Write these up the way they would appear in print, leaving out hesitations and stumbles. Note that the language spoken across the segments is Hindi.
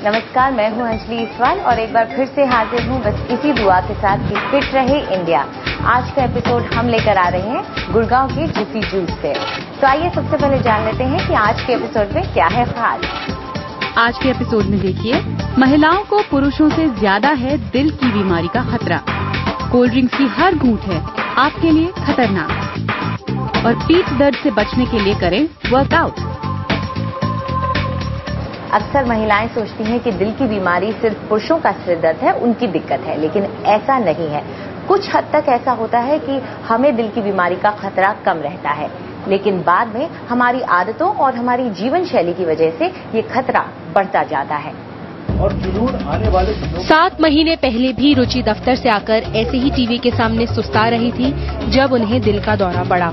नमस्कार, मैं हूं अंजलि ईसवाल और एक बार फिर से हाजिर हूं बस इसी दुआ के साथ कि फिट रहे इंडिया। आज का एपिसोड हम लेकर आ रहे हैं गुड़गांव के जिफी जूस से। तो आइए सबसे पहले जान लेते हैं कि आज के एपिसोड में क्या है खास। आज के एपिसोड में देखिए, महिलाओं को पुरुषों से ज्यादा है दिल की बीमारी का खतरा। कोल्ड ड्रिंक्स की हर घूंट है आपके लिए खतरनाक। और पीठ दर्द से बचने के लिए करें वर्कआउट। अक्सर महिलाएं सोचती हैं कि दिल की बीमारी सिर्फ पुरुषों का सिर दर्द है, उनकी दिक्कत है, लेकिन ऐसा नहीं है। कुछ हद तक ऐसा होता है कि हमें दिल की बीमारी का खतरा कम रहता है, लेकिन बाद में हमारी आदतों और हमारी जीवन शैली की वजह से ये खतरा बढ़ता जाता है। और जुनून आने वाले 7 महीने पहले भी रुचि दफ्तर से आकर ऐसे ही टीवी के सामने सुस्ता रही थी जब उन्हें दिल का दौरा पड़ा।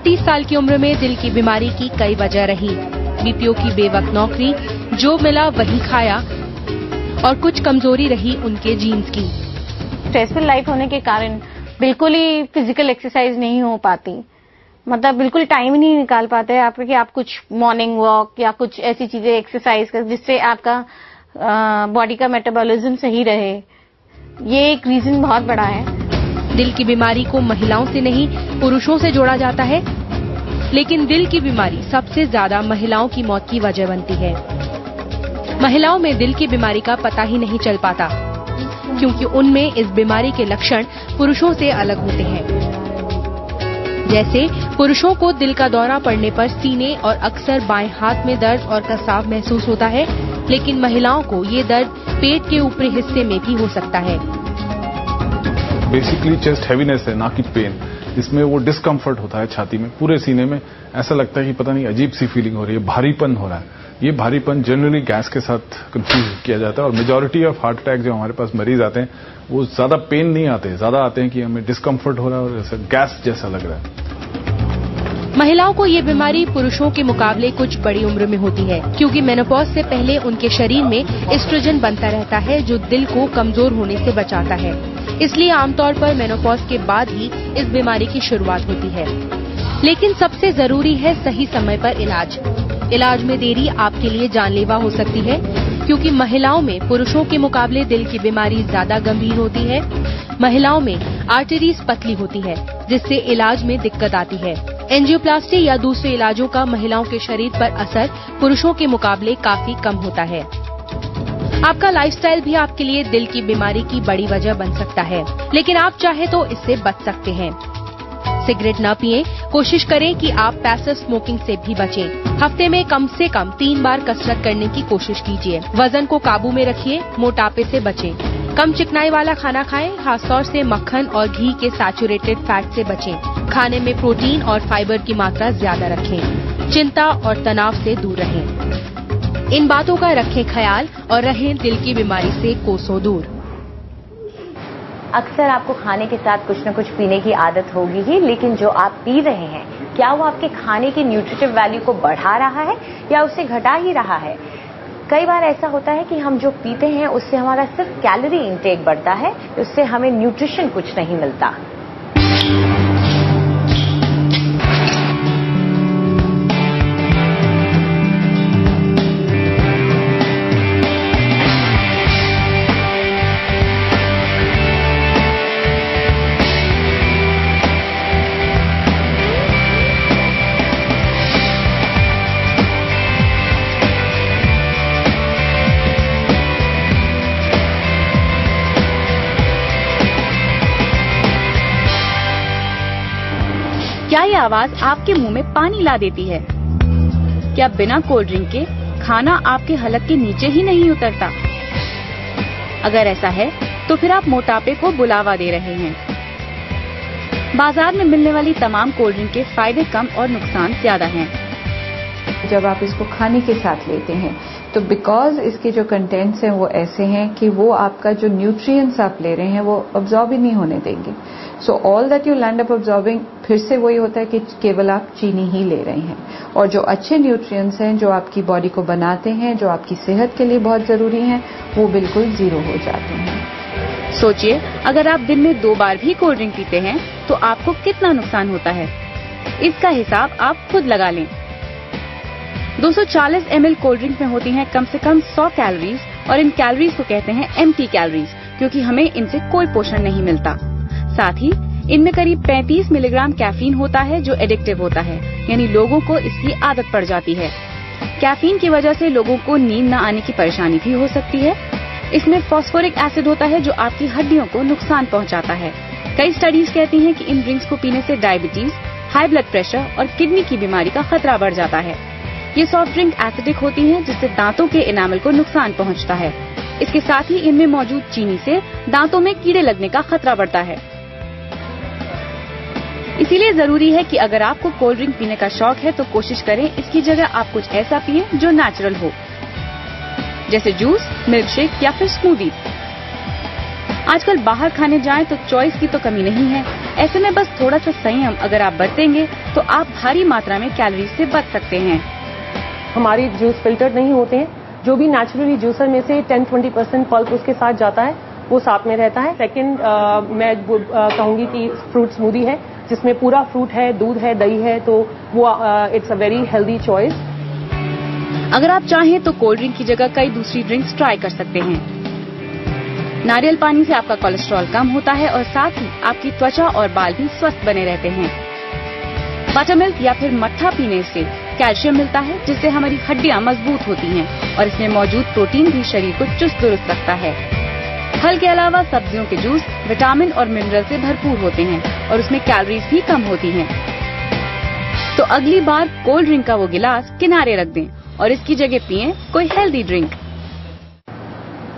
30 साल की उम्र में दिल की बीमारी की कई वजह रही। बीपीओ की बेवक्त नौकरी, जो मिला वही खाया, और कुछ कमजोरी रही उनके जीन्स की। स्ट्रेसफुल लाइफ होने के कारण बिल्कुल ही फिजिकल एक्सरसाइज नहीं हो पाती, मतलब बिल्कुल टाइम ही नहीं निकाल पाते आप कि आप कुछ मॉर्निंग वॉक या कुछ ऐसी चीजें एक्सरसाइज कर जिससे आपका बॉडी का मेटाबॉलिज्म सही रहे। ये एक रीजन बहुत बड़ा है। दिल की बीमारी को महिलाओं से नहीं पुरुषों से जोड़ा जाता है, लेकिन दिल की बीमारी सबसे ज्यादा महिलाओं की मौत की वजह बनती है। महिलाओं में दिल की बीमारी का पता ही नहीं चल पाता, क्योंकि उनमें इस बीमारी के लक्षण पुरुषों से अलग होते हैं। जैसे पुरुषों को दिल का दौरा पड़ने पर सीने और अक्सर बाएं हाथ में दर्द और कसाव महसूस होता है, लेकिन महिलाओं को ये दर्द पेट के ऊपरी हिस्से में भी हो सकता है। बेसिकली चेस्ट हैवीनेस है, ना कि पेन। इसमें वो डिस्कम्फर्ट होता है छाती में, पूरे सीने में। ऐसा लगता है कि पता नहीं अजीब सी फीलिंग हो रही है, भारीपन हो रहा है। ये भारीपन जनरली गैस के साथ कंफ्यूज किया जाता है, और मेजॉरिटी ऑफ हार्ट अटैक जो हमारे पास मरीज आते हैं वो ज्यादा पेन नहीं आते, ज्यादा आते हैं कि हमें डिस्कम्फर्ट हो रहा है और ऐसा गैस जैसा लग रहा है। महिलाओं को ये बीमारी पुरुषों के मुकाबले कुछ बड़ी उम्र में होती है, क्योंकि मेनोपॉज से पहले उनके शरीर में एस्ट्रोजन बनता रहता है, जो दिल को कमजोर होने से बचाता है। इसलिए आमतौर पर मेनोपॉज के बाद ही इस बीमारी की शुरुआत होती है। लेकिन सबसे जरूरी है सही समय पर इलाज। इलाज में देरी आपके लिए जानलेवा हो सकती है, क्योंकि महिलाओं में पुरुषों के मुकाबले दिल की बीमारी ज्यादा गंभीर होती है। महिलाओं में आर्टरीज पतली होती है, जिससे इलाज में दिक्कत आती है। एंजियोप्लास्टी या दूसरे इलाजों का महिलाओं के शरीर पर असर पुरुषों के मुकाबले काफी कम होता है। आपका लाइफस्टाइल भी आपके लिए दिल की बीमारी की बड़ी वजह बन सकता है, लेकिन आप चाहे तो इससे बच सकते हैं। सिगरेट न पिएं, कोशिश करें कि आप पैसिव स्मोकिंग से भी बचें। हफ्ते में कम से कम 3 बार कसरत करने की कोशिश कीजिए। वजन को काबू में रखिए, मोटापे से बचें। कम चिकनाई वाला खाना खाएं, खासतौर से मक्खन और घी के सैचुरेटेड फैट से बचें। खाने में प्रोटीन और फाइबर की मात्रा ज्यादा रखें। चिंता और तनाव से दूर रहें। इन बातों का रखें ख्याल और रहें दिल की बीमारी से कोसों दूर। अक्सर आपको खाने के साथ कुछ न कुछ पीने की आदत होगी ही, लेकिन जो आप पी रहे हैं, क्या वो आपके खाने की न्यूट्रिटिव वैल्यू को बढ़ा रहा है या उसे घटा ही रहा है? कई बार ऐसा होता है कि हम जो पीते हैं उससे हमारा सिर्फ कैलोरी इंटेक बढ़ता है, उससे हमें न्यूट्रिशन कुछ नहीं मिलता। क्या ये आवाज आपके मुंह में पानी ला देती है? क्या बिना कोल्ड ड्रिंक के खाना आपके हलक के नीचे ही नहीं उतरता? अगर ऐसा है तो फिर आप मोटापे को बुलावा दे रहे हैं। बाजार में मिलने वाली तमाम कोल्ड ड्रिंक के फायदे कम और नुकसान ज्यादा हैं। जब आप इसको खाने के साथ लेते हैं तो बिकॉज इसके जो कंटेंट्स हैं वो ऐसे हैं कि वो आपका जो न्यूट्रिएंट्स आप ले रहे हैं वो अब्जॉर्ब ही नहीं होने देंगे। So all that you land up absorbing, फिर से वही होता है कि केवल आप चीनी ही ले रहे हैं, और जो अच्छे न्यूट्रिएंट्स हैं जो आपकी बॉडी को बनाते हैं, जो आपकी सेहत के लिए बहुत जरूरी हैं, वो बिल्कुल जीरो हो जाते हैं। सोचिए, अगर आप दिन में 2 बार भी कोल्ड ड्रिंक पीते हैं तो आपको कितना नुकसान होता है। इसका हिसाब आप खुद लगा लें। 240 ml कोल्ड ड्रिंक में होती हैं कम से कम 100 कैलोरीज और इन कैलोरीज को कहते हैं एम्प्टी कैलोरीज, क्योंकि हमें इनसे कोई पोषण नहीं मिलता। साथ ही इनमें करीब 35 मिलीग्राम कैफीन होता है जो एडिक्टिव होता है, यानी लोगों को इसकी आदत पड़ जाती है। कैफीन की वजह से लोगों को नींद न आने की परेशानी भी हो सकती है। इसमें फॉस्फोरिक एसिड होता है जो आपकी हड्डियों को नुकसान पहुंचाता है। कई स्टडीज कहती हैं कि इन ड्रिंक्स को पीने से डायबिटीज, हाई ब्लड प्रेशर और किडनी की बीमारी का खतरा बढ़ जाता है। ये सॉफ्ट ड्रिंक एसिडिक होती हैं जिससे दांतों के एनामल को नुकसान पहुंचता है। इसके साथ ही इनमें मौजूद चीनी से दांतों में कीड़े लगने का खतरा बढ़ता है। इसीलिए जरूरी है कि अगर आपको कोल्ड ड्रिंक पीने का शौक है तो कोशिश करें इसकी जगह आप कुछ ऐसा पिएं जो नेचुरल हो, जैसे जूस, मिल्क शेक या फिर स्मूदी। आजकल बाहर खाने जाएं तो चॉइस की तो कमी नहीं है। ऐसे में बस थोड़ा सा संयम अगर आप बरतेंगे तो आप भारी मात्रा में कैलोरी से बच सकते हैं। हमारे जूस फिल्टर्ड नहीं होते हैं। जो भी नेचुरली जूसर में से 10-20% पल्प उसके साथ जाता है वो साथ में रहता है। सेकंड मैं कहूंगी कि फ्रूट स्मूदी है जिसमें पूरा फ्रूट है, दूध है, दही है, तो वो it's a very healthy choice. अगर आप चाहें तो कोल्ड ड्रिंक की जगह कई दूसरी ड्रिंक्स ट्राई कर सकते हैं। नारियल पानी से आपका कोलेस्ट्रॉल कम होता है और साथ ही आपकी त्वचा और बाल भी स्वस्थ बने रहते हैं। बटर मिल्क या फिर मट्ठा पीने से कैल्शियम मिलता है जिससे हमारी हड्डियां मजबूत होती हैं और इसमें मौजूद प्रोटीन भी शरीर को चुस्त दुरुस्त रखता है। फल के अलावा सब्जियों के जूस विटामिन और मिनरल से भरपूर होते हैं और उसमें कैलोरीज भी कम होती हैं। तो अगली बार कोल्ड ड्रिंक का वो गिलास किनारे रख दें और इसकी जगह पिएं कोई हेल्दी ड्रिंक।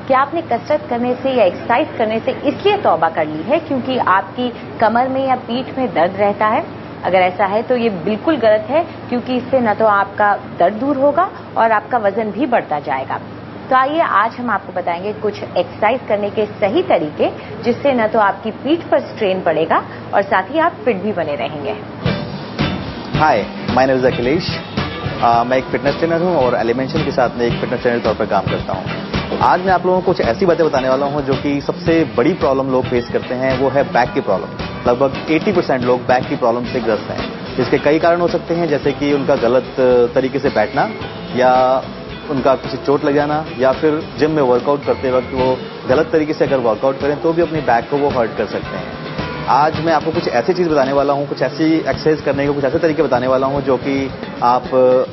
क्या आपने कसरत करने से या एक्सरसाइज करने से इसलिए तौबा कर ली है क्योंकि आपकी कमर में या पीठ में दर्द रहता है? अगर ऐसा है तो ये बिल्कुल गलत है, क्योंकि इससे न तो आपका दर्द दूर होगा और आपका वजन भी बढ़ता जाएगा। तो आइए आज हम आपको बताएंगे कुछ एक्सरसाइज करने के सही तरीके, जिससे न तो आपकी पीठ पर स्ट्रेन पड़ेगा और साथ ही आप फिट भी बने रहेंगे। हाय, माय नेम इज अखिलेश। मैं एक फिटनेस ट्रेनर हूं और एलिमेंशन के साथ में एक फिटनेस ट्रेनर के तौर पर काम करता हूं। आज मैं आप लोगों को कुछ ऐसी बातें बताने वाला हूं जो कि सबसे बड़ी प्रॉब्लम लोग फेस करते हैं, वो है बैक की प्रॉब्लम। लगभग 80% लोग बैक की प्रॉब्लम से ग्रस्त हैं। इसके कई कारण हो सकते हैं, जैसे कि उनका गलत तरीके से बैठना या उनका किसी चोट लग जाना या फिर जिम में वर्कआउट करते वक्त वो गलत तरीके से अगर वर्कआउट करें तो भी अपनी बैक को वो हर्ट कर सकते हैं। आज मैं आपको कुछ ऐसी चीज बताने वाला हूं, कुछ ऐसी एक्सरसाइज करने के कुछ ऐसे तरीके बताने वाला हूं जो कि आप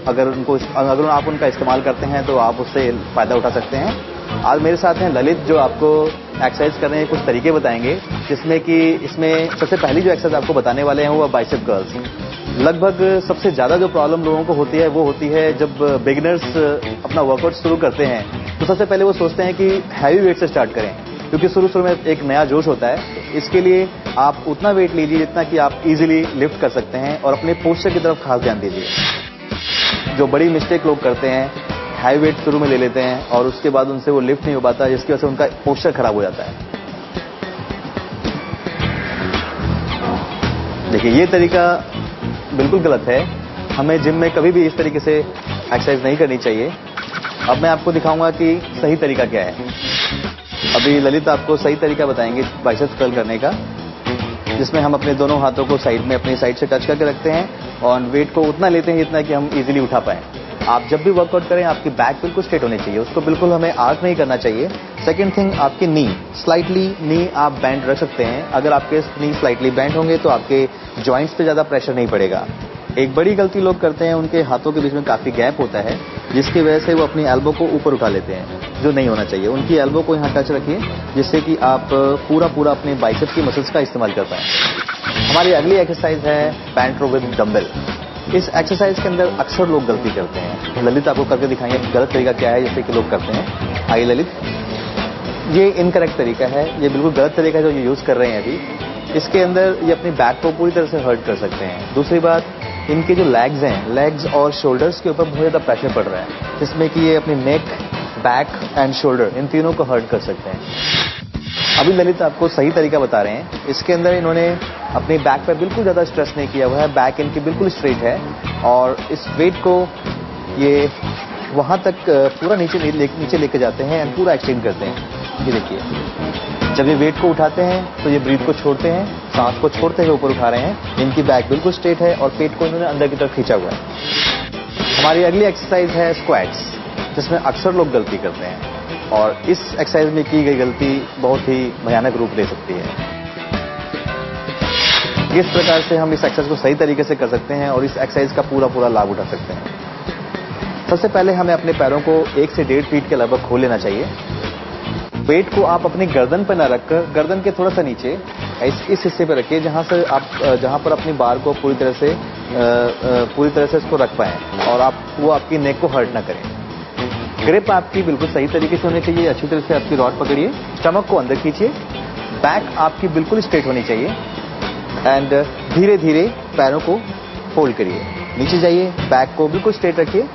अगर आप उनका इस्तेमाल करते हैं तो आप उससे फायदा उठा सकते हैं। आज मेरे साथ हैं ललित, जो आपको एक्सरसाइज करने के कुछ तरीके बताएंगे, जिसमें कि इसमें सबसे पहली जो एक्सरसाइज आपको बताने वाले हैं वो बाइसेप कर्ल्स। लगभग सबसे ज्यादा जो प्रॉब्लम लोगों को होती है वो होती है जब बिगिनर्स अपना वर्कआउट शुरू करते हैं तो सबसे पहले वो सोचते हैं कि हैवी वेट से स्टार्ट करें, क्योंकि शुरू में एक नया जोश होता है। इसके लिए आप उतना वेट लीजिए जितना कि आप इजीली लिफ्ट कर सकते हैं और अपने पोस्चर की तरफ खास ध्यान दीजिए। जो बड़ी मिस्टेक लोग करते हैं, हाई वेट शुरू में ले लेते हैं और उसके बाद उनसे वो लिफ्ट नहीं हो पाता, जिसकी वजह से उनका पोस्चर खराब हो जाता है। देखिए, ये तरीका बिल्कुल गलत है। हमें जिम में कभी भी इस तरीके से एक्सरसाइज नहीं करनी चाहिए। अब मैं आपको दिखाऊंगा कि सही तरीका क्या है। अभी ललित आपको सही तरीका बताएंगे बाइसेप्स कर्ल करने का, जिसमें हम अपने दोनों हाथों को साइड में अपनी साइड से टच करके रखते हैं और वेट को उतना लेते हैं जितना कि हम इजीली उठा पाएं। आप जब भी वर्कआउट करें आपकी बैक बिल्कुल स्ट्रेट होनी चाहिए, उसको बिल्कुल हमें आर्क नहीं करना चाहिए। सेकंड थिंग, आपकी नी स्लाइटली आप बैंड रख सकते हैं। अगर आपके नी स्लाइटली बैंड होंगे तो आपके जॉइंट्स पे ज्यादा प्रेशर नहीं पड़ेगा। एक बड़ी गलती लोग करते हैं, उनके हाथों के बीच में काफी गैप होता है, जिसकी वजह से वो अपनी एल्बो को ऊपर उठा लेते हैं, जो नहीं होना चाहिए। उनकी एल्बो को यहाँ टच रखिए, जिससे कि आप पूरा अपने बाइसेप्स की मसल्स का इस्तेमाल कर पाएं। हमारी अगली एक्सरसाइज है बैंड थ्रो विद डंबल। इस एक्सरसाइज के अंदर अक्सर लोग गलती करते हैं। ललित आपको करके दिखाएंगे गलत तरीका क्या है जैसे कि लोग करते हैं। आइए ललित, ये इनकरेक्ट तरीका है, ये बिल्कुल गलत तरीका है जो ये यूज कर रहे हैं अभी। इसके अंदर ये अपनी बैक को पूरी तरह से हर्ट कर सकते हैं। दूसरी बात, इनके जो लेग्स हैं, लेग्स और शोल्डर्स के ऊपर बहुत ज्यादा प्रेशर पड़ रहा है, जिसमें कि ये अपनी नेक, बैक एंड शोल्डर इन तीनों को हर्ट कर सकते हैं। अभी ललित आपको सही तरीका बता रहे हैं। इसके अंदर इन्होंने अपनी बैक पर बिल्कुल ज्यादा स्ट्रेस नहीं किया हुआ है, बैक इनकी बिल्कुल स्ट्रेट है और इस वेट को ये वहां तक पूरा नीचे लेके जाते हैं एंड पूरा एक्सटेंड करते हैं। ये देखिए, जब ये वेट को उठाते हैं तो ये ब्रीथ को छोड़ते हैं, सांस को छोड़ते हुए ऊपर उठा रहे हैं। इनकी बैक बिल्कुल स्ट्रेट है और पेट को इन्होंने अंदर की तरफ खींचा हुआ है। हमारी अगली एक्सरसाइज है स्क्वैट्स, जिसमें अक्सर लोग गलती करते हैं और इस एक्सरसाइज में की गई गलती बहुत ही भयानक रूप ले सकती है। किस प्रकार से हम इस एक्सरसाइज को सही तरीके से कर सकते हैं और इस एक्सरसाइज का पूरा लाभ उठा सकते हैं। सबसे पहले हमें अपने पैरों को 1 से 1.5 फीट के लगभग खोल लेना चाहिए। वेट को आप अपनी गर्दन पर न रखकर गर्दन के थोड़ा सा नीचे इस हिस्से पर रखिए जहां पर अपनी बार को पूरी तरह से इसको रख पाएं और वो आपकी नेक को हर्ट ना करें। ग्रिप आपकी बिल्कुल सही तरीके से होनी चाहिए। अच्छी तरह से आपकी रॉड पकड़िए, स्टमक को अंदर खींचिए, बैक आपकी बिल्कुल स्ट्रेट होनी चाहिए एंड धीरे धीरे पैरों को फोल्ड करिए, नीचे जाइए, बैक को बिल्कुल स्ट्रेट रखिए।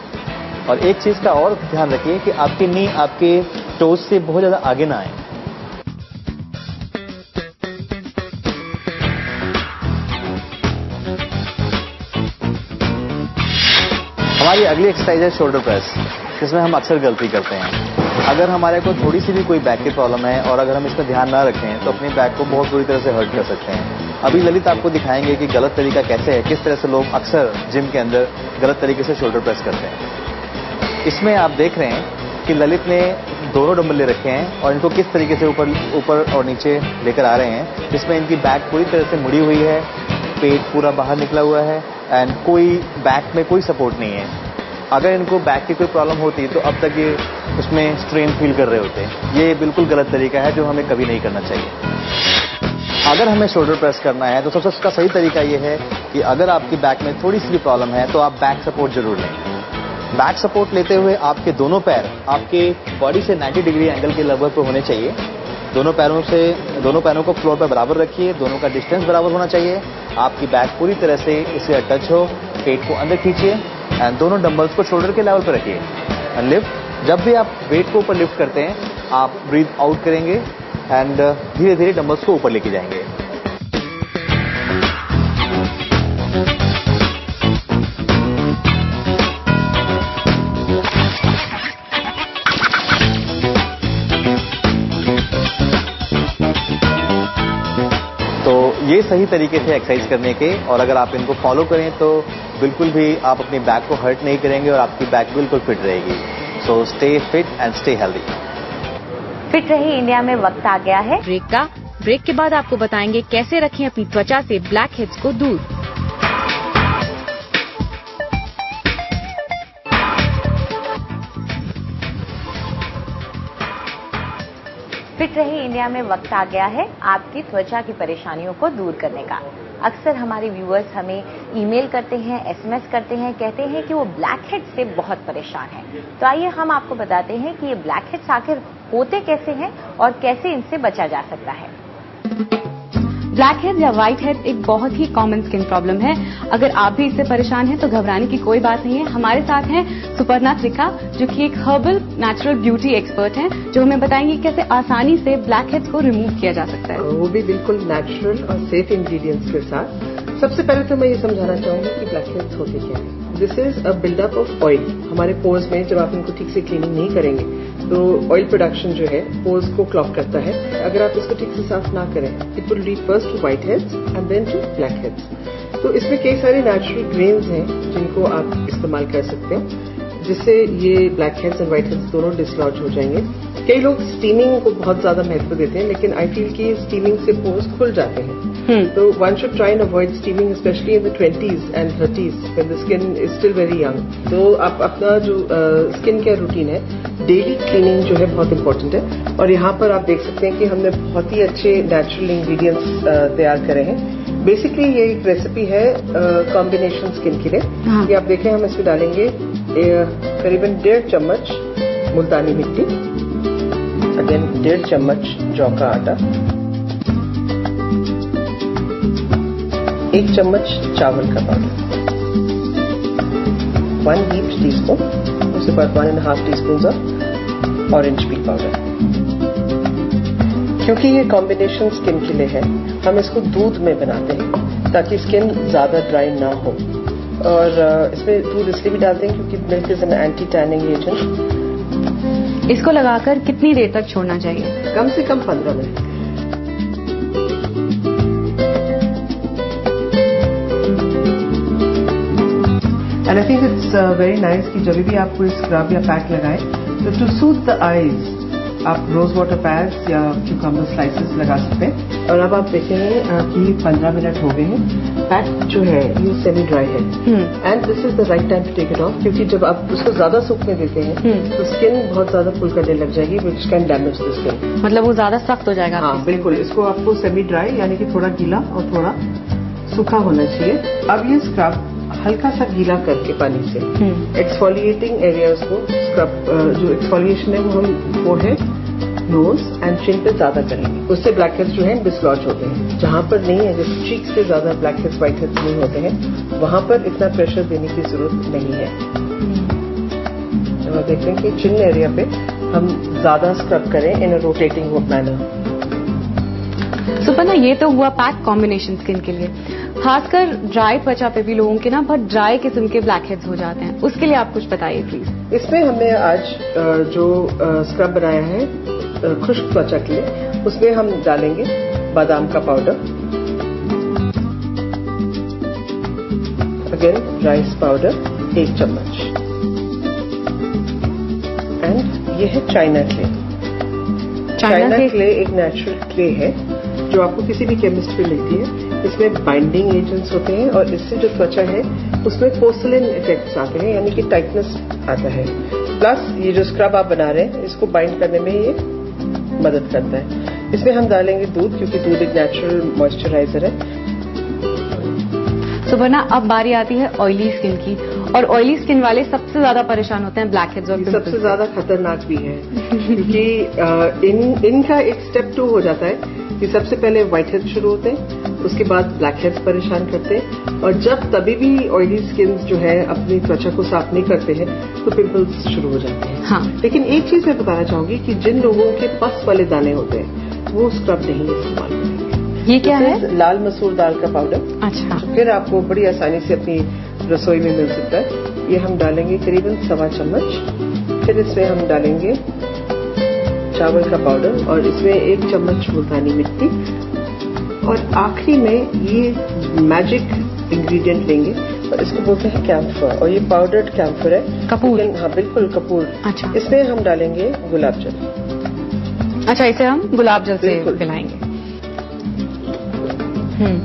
और एक चीज का और ध्यान रखिए कि आपकी नी आपके टोज से बहुत ज्यादा आगे ना आए। हमारी अगली एक्सरसाइज है शोल्डर प्रेस, जिसमें हम अक्सर गलती करते हैं। अगर हमारे को थोड़ी सी भी कोई बैक की प्रॉब्लम है और अगर हम इसमें ध्यान ना रखें तो अपनी बैक को बहुत बुरी तरह से हर्ट कर सकते हैं। अभी ललित आपको दिखाएंगे कि गलत तरीका कैसे है, किस तरह से लोग अक्सर जिम के अंदर गलत तरीके से शोल्डर प्रेस करते हैं। इसमें आप देख रहे हैं कि ललित ने दोनों डंबल ले रखे हैं और इनको किस तरीके से ऊपर और नीचे लेकर आ रहे हैं, जिसमें इनकी बैक पूरी तरह से मुड़ी हुई है, पेट पूरा बाहर निकला हुआ है एंड कोई बैक में कोई सपोर्ट नहीं है। अगर इनको बैक की कोई प्रॉब्लम होती तो अब तक ये उसमें स्ट्रेन फील कर रहे होते। ये बिल्कुल गलत तरीका है जो हमें कभी नहीं करना चाहिए। अगर हमें शोल्डर प्रेस करना है तो सबसे उसका सही तरीका ये है कि अगर आपकी बैक में थोड़ी सी भी प्रॉब्लम है तो आप बैक सपोर्ट जरूर लें। बैक सपोर्ट लेते हुए आपके दोनों पैर आपके बॉडी से 90 डिग्री एंगल के लगभग पे होने चाहिए। दोनों पैरों को फ्लोर पर बराबर रखिए, दोनों का डिस्टेंस बराबर होना चाहिए। आपकी बैक पूरी तरह से इससे टच हो, पेट को अंदर खींचिए एंड दोनों डंबल्स को शोल्डर के लेवल पर रखिए एंड लिफ्ट। जब भी आप वेट को ऊपर लिफ्ट करते हैं आप ब्रीथ आउट करेंगे एंड धीरे धीरे डंबल्स को ऊपर लेके जाएंगे। तो ये सही तरीके थे एक्सरसाइज करने के और अगर आप इनको फॉलो करें तो बिल्कुल भी आप अपनी बैक को हर्ट नहीं करेंगे और आपकी बैक बिल्कुल फिट रहेगी। So stay fit and stay healthy. Fit रही इंडिया में वक्त आ गया है ब्रेक के बाद आपको बताएंगे कैसे रखें अपनी त्वचा से ब्लैक हेड्स को दूर। फिट रही इंडिया में वक्त आ गया है आपकी त्वचा की परेशानियों को दूर करने का। अक्सर हमारे व्यूअर्स हमें ईमेल करते हैं, एसएमएस करते हैं, कहते हैं कि वो ब्लैक हेड्स से बहुत परेशान हैं। तो आइए हम आपको बताते हैं कि ये ब्लैक हेड्स आखिर होते कैसे हैं और कैसे इनसे बचा जा सकता है। ब्लैक हेड्स या व्हाइट हेड्स एक बहुत ही कॉमन स्किन प्रॉब्लम है। अगर आप भी इससे परेशान हैं तो घबराने की कोई बात नहीं है। हमारे साथ हैं सुपर्णा त्रिखा, जो कि एक हर्बल नेचुरल ब्यूटी एक्सपर्ट हैं, जो हमें बताएंगे कैसे आसानी से ब्लैक हेड्स को रिमूव किया जा सकता है। वो भी बिल्कुल नेचुरल और सेफ इंग्रेडिएंट्स के साथ। सबसे पहले तो मैं ये समझाना चाहूंगी कि ब्लैक हेड्स होते क्या है। This is a buildup of oil. हमारे पोर्स में जब आप इनको ठीक से क्लीनिंग नहीं करेंगे तो ऑयल प्रोडक्शन जो है पोर्स को क्लॉग करता है। अगर आप इसको ठीक से साफ ना करें it will lead first to whiteheads and then to blackheads. तो इसमें कई सारे नेचुरल ग्रेन्स हैं जिनको आप इस्तेमाल कर सकते हैं, जिससे ये black heads and white heads दोनों डिसलॉज हो जाएंगे। कई लोग स्टीमिंग को बहुत ज्यादा महत्व देते हैं, लेकिन आई फील कि स्टीमिंग से पोर्स खुल जाते हैं। तो one should try and avoid steaming specially in the 20s and 30s when the skin is still very young. तो आप अपना जो स्किन केयर रूटीन है, डेली क्लीनिंग जो है बहुत इंपॉर्टेंट है। और यहाँ पर आप देख सकते हैं कि हमने बहुत ही अच्छे नेचुरल इंग्रेडिएंट्स तैयार करे हैं। बेसिकली ये एक रेसिपी है कॉम्बिनेशन स्किन के लिए। ये आप देखें हम इसमें डालेंगे करीबन 1.5 चम्मच मुल्तानी मिट्टी, अगेन 1.5 चम्मच जौ का आटा, 1 चम्मच चावल का पाउडर, 1 heaped teaspoon, उसके बाद 1.5 teaspoon of orange peel powder. क्योंकि ये कॉम्बिनेशन स्किन के लिए है, हम इसको दूध में बनाते हैं ताकि स्किन ज्यादा ड्राई ना हो। और इसमें दूध इसलिए भी डालते हैं क्योंकि milk is an anti tanning agent. इसको लगाकर कितनी देर तक छोड़ना चाहिए? कम से कम 15 minute. And I think it's very nice कि जब भी आप कोई स्क्रब या पैक लगाएं तो टू सूट द आईज आप रोज वाटर पैड्स या क्यूकम्बर स्लाइसेस लगा सकते हैं। और अब आप देखेंगे कि 15 मिनट हो गए हैं। पैक जो है ये सेमी ड्राई है and this is the right time to take it off, क्योंकि जब आप उसको ज्यादा सूखने देते हैं तो स्किन बहुत ज्यादा पुल करने लग जाएगी which can damage the skin. मतलब वो ज्यादा सख्त हो जाएगा। हाँ बिल्कुल, इसको आपको सेमी ड्राई यानी कि थोड़ा गीला और थोड़ा सूखा होना चाहिए। अब ये स्क्रब हल्का सा गीला करके पानी से एक्सफोलिएटिंग एरियाज को स्क्रब जो एक्सफोलिएशन है वो हम फोरहेड, नोज एंड चिन पे ज्यादा करेंगे। उससे ब्लैक हेड्स जो है डिसलॉज होते हैं। जहां पर नहीं है, जैसे चीक्स पे ज्यादा ब्लैक हेड्स व्हाइट हेड्स नहीं होते हैं, वहां पर इतना प्रेशर देने की जरूरत नहीं है। जब आप देखते हैं कि चिन एरिया पे हम ज्यादा स्क्रब करें इन अ रोटेटिंग मैनर। सुपर्णा, ये तो हुआ पैक कॉम्बिनेशन स्किन के लिए। खासकर ड्राई त्वचा पे भी लोगों के ना बहुत ड्राई किस्म के ब्लैक हेड्स हो जाते हैं, उसके लिए आप कुछ बताइए प्लीज। इसमें हमने आज जो स्क्रब बनाया है खुश्क त्वचा के लिए, उसमें हम डालेंगे बादाम का पाउडर, अगेन राइस पाउडर 1 चम्मच, एंड ये है चाइना क्ले। चाइना क्ले एक नेचुरल क्ले है जो आपको किसी भी केमिस्ट पे मिलती है। इसमें बाइंडिंग एजेंट्स होते हैं और इससे जो त्वचा है उसमें पोर्सिलिन इफेक्ट्स आते हैं, यानी कि टाइटनेस आता है। प्लस ये जो स्क्रब आप बना रहे हैं इसको बाइंड करने में ये मदद करता है। इसमें हम डालेंगे दूध, क्योंकि दूध एक नेचुरल मॉइस्चराइजर है। सुपर्णा, अब बारी आती है ऑयली स्किन की, और ऑयली स्किन वाले सबसे ज्यादा परेशान होते हैं ब्लैक हेड्स और पिंपल्स। सबसे ज्यादा खतरनाक भी है क्योंकि इनका एक स्टेप 2 हो जाता है कि सबसे पहले व्हाइट हेड्स शुरू होते हैं, उसके बाद ब्लैक हेड्स परेशान करते हैं, और जब तभी भी ऑयली स्किन जो है अपनी त्वचा को साफ नहीं करते हैं तो पिंपल्स शुरू हो जाते हैं। हाँ। लेकिन एक चीज मैं बताना चाहूंगी कि जिन लोगों के पस वाले दाने होते हैं वो स्क्रब नहीं इस्तेमाल करेंगे। ये क्या है? लाल मसूर दाल का पाउडर। अच्छा। फिर आपको बड़ी आसानी से अपनी रसोई में मिल सकता है। ये हम डालेंगे करीबन 1.25 चम्मच। फिर इसमें हम डालेंगे चावल का पाउडर और इसमें 1 चम्मच मुल्तानी मिट्टी, और आखिरी में ये मैजिक इंग्रेडिएंट लेंगे और इसको बोलते हैं कैम्फर, और ये पाउडर्ड कैम्फर है। कपूर? हाँ बिल्कुल कपूर। अच्छा। इसमें हम डालेंगे गुलाब जल। अच्छा, इसे हम गुलाब जल से मिलाएंगे।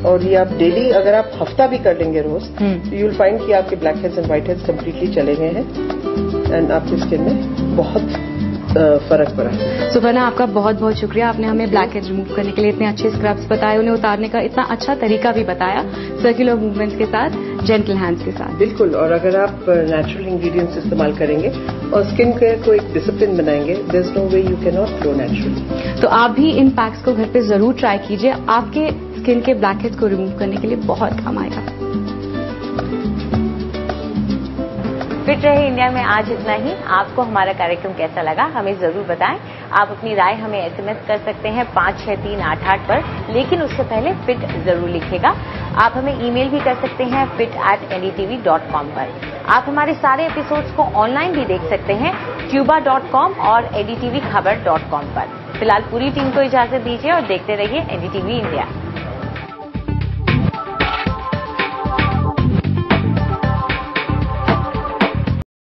और ये आप डेली अगर आप हफ्ता भी कर लेंगे रोज, तो यू विल फाइंड कि आपके black heads and white heads completely चले गए हैं एंड आपकी स्किन में बहुत फर्क पड़ा है। सुपर्णा, आपका बहुत बहुत शुक्रिया। आपने हमें ब्लैक हेड्स रिमूव करने के लिए इतने अच्छे स्क्रब्स बताए, उन्हें उतारने का इतना अच्छा तरीका भी बताया, सर्कुलर मूवमेंट्स के साथ, जेंटल हैंड्स के साथ। बिल्कुल, और अगर आप नेचुरल इंग्रेडिएंट्स इस्तेमाल करेंगे और स्किन केयर को एक डिसिप्लिन बनाएंगे, there is no way you can not glow naturally. तो आप भी इन पैक्स को घर पे जरूर ट्राई कीजिए, आपके स्किन के ब्लैक हेड्स को रिमूव करने के लिए बहुत काम आएगा। फिट रहे इंडिया में आज इतना ही। आपको हमारा कार्यक्रम कैसा लगा हमें जरूर बताएं। आप अपनी राय हमें SMS कर सकते हैं 563888 पर, लेकिन उससे पहले फिट जरूर लिखेगा। आप हमें ईमेल भी कर सकते हैं fit@ndtv.com पर। आप हमारे सारे एपिसोड्स को ऑनलाइन भी देख सकते हैं cuba.com और ndtvkhabar.com पर। फिलहाल पूरी टीम को इजाजत दीजिए और देखते रहिए NDTV इंडिया।